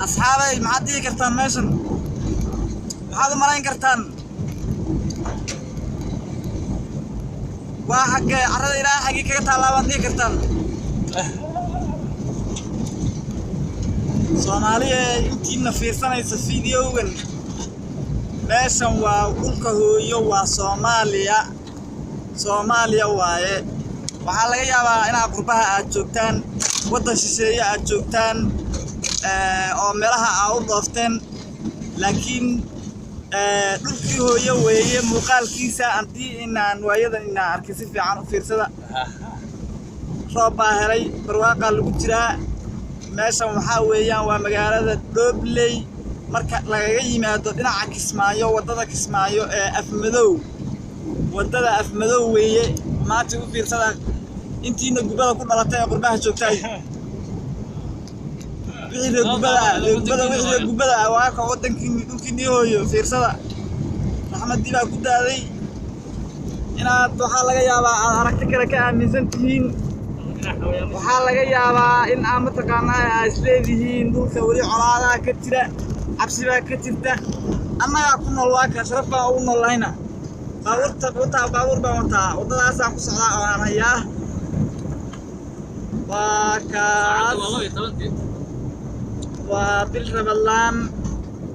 أصحابي معدي كرتان ماشن هذا مرين كرتان واحد عرض إلى حقيقة طالبان دي كرتان Soomaaliya intiina fiirsanaysa fiidiyowgan meeshan waa dhulka hooyo waa Soomaaliya waaye waxaa laga yaabaa inaad qurbaha aad joogtaan wadan shisheeye aad joogtaan oo meelaha aad u doofteen laakiin dhulkii hooyo weeye muuqaalkiisa antii inaan waayadan inaan arkay si fiican u fiirsada roob baa helay barwaaqa lagu jiraa meeshan waxaa weeyaan waa magaalada Doobley marka laga yimaado dhinaca Kismaayo wadada Kismaayo ee Afmadow weeye maanta u fiirsada intiina gubada ku dhalatay qurbaha joogtay wixii gubada waa ka wadankii dhulkii hooyo fiirsada Axmed Diba ku daaday inaad waxaa laga yaabaa aad aragti kale ka aaminsan tihiin waxaa laga yaabaa in aan mataqaanaa ay isleedihiin dhulka wali colaadaha ka jira cabsi baa ka jirta annaga ku nool waa ka sharaf baa u noolayna baabuur baa wataa wadadaas aan ku socdaa oo aan hayaa waa kaas waa bil Ramadaan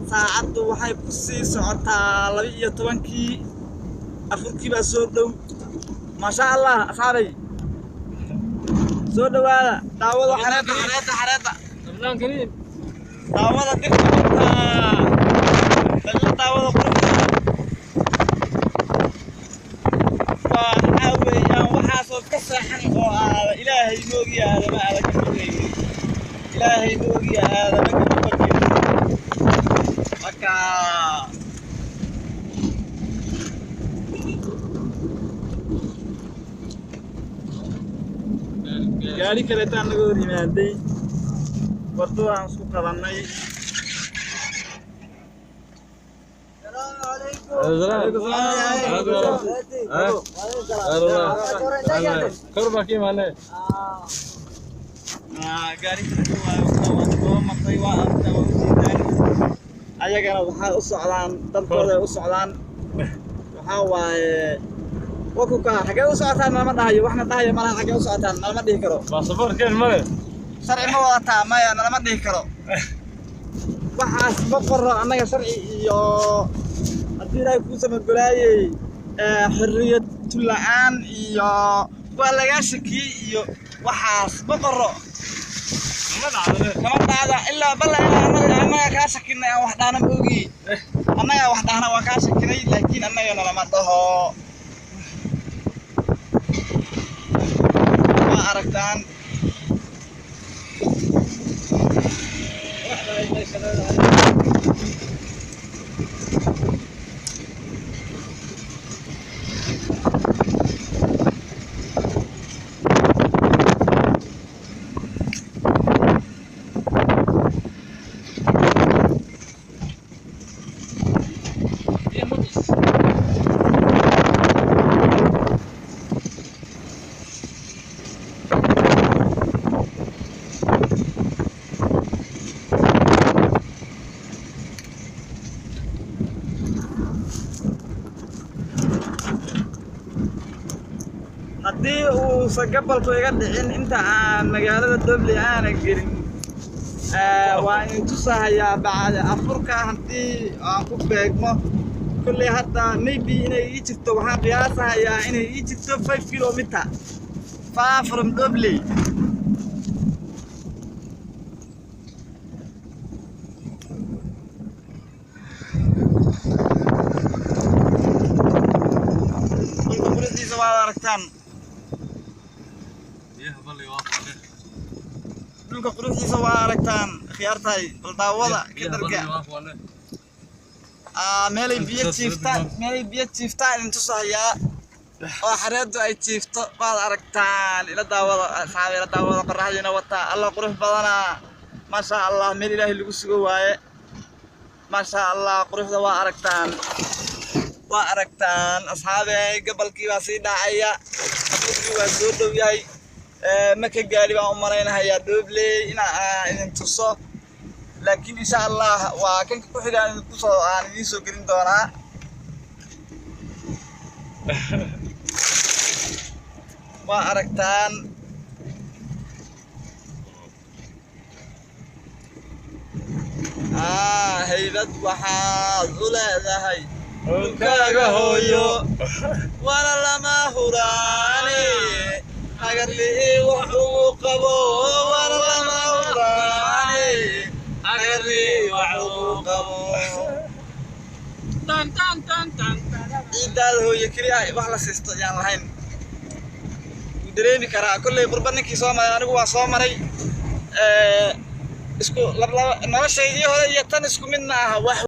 saacadu waxay ku sii socotaa 12kii afurkii baa soo dhow ma sha Allah asxaabay soo dhawaada daawada xareeta Ramadan kariim daawada dhigta daawada waa weeyaan waxa soo ka saxan oo aad Ilaahay noogi aadama aad ka fogay Ilaahay noogi aadama ka fogay maka gaari kale taan naga hor yimaaday waddo aan isku qabanay كربكي ماله gaari kale waa martay waa ayagana waxa u socdaan dadkooda u socdaan waxa waaye وكوكا حاجة وسعتها ما مدها وإحنا داهية ما لها حاجة وسعتها ما لما ده كرو. باسبور كين ماله. شرعي ما وقتها ما أنا لما ده كرو. وحاس بقرر أنا شرعي يا أدينا يكون سمع قلاي حرية الآن يا ولا يشكي يا وحاس بقرر. ما بعده إلا بلا أنا كاشكنا واحد أنا بوجي. أنا واحد أنا وكاشكنا لكن أنا يلا لما ده aragtaan haddii uu sagabalku iga dhicin inta aan magaalada Doobley aan gelin waa in tusahayaa bacda afurka haddii aan ku beegmo kulli hadda maybe inay ii jirto waxaan qiyaasayaa inay ii jirto 5 kilometer far from Doobley aragtaan dhulka quruxdiisa waa aragtaan khiyaartay baldaawada ka darga meelay biyo jiiftaan intu sahayaa وحريدو أي تشيفتو بعد أركتان إلى داوضة أصحاب إلى داوضة قرحينا وطا الله قروح بدنا ما شاء الله من إله اللي قصقوا ما شاء الله قروح دوا أركتان أصحابي قبل كي وسيدنا عيا قبل وسودو وياي ما كجاري وعمرنا هيا دوبلي إن تصو لكن إن شاء الله وكان كل حاجة تصو عن يسوع كريم دونا وأركتان هيبت وحال ولا هاي وكاغا هويو وانا لما هوراني اگر لي وحو قبو وانا لما هوراني اگر لي وحو قبو تان تان تان تان إدال هو يكري وحلا سيستو يان لهين dareemi karaa kulay burbankii Soomaaliya anigu waa soo maray isku noloshaydi hore iyo tan isku mid ma aha wax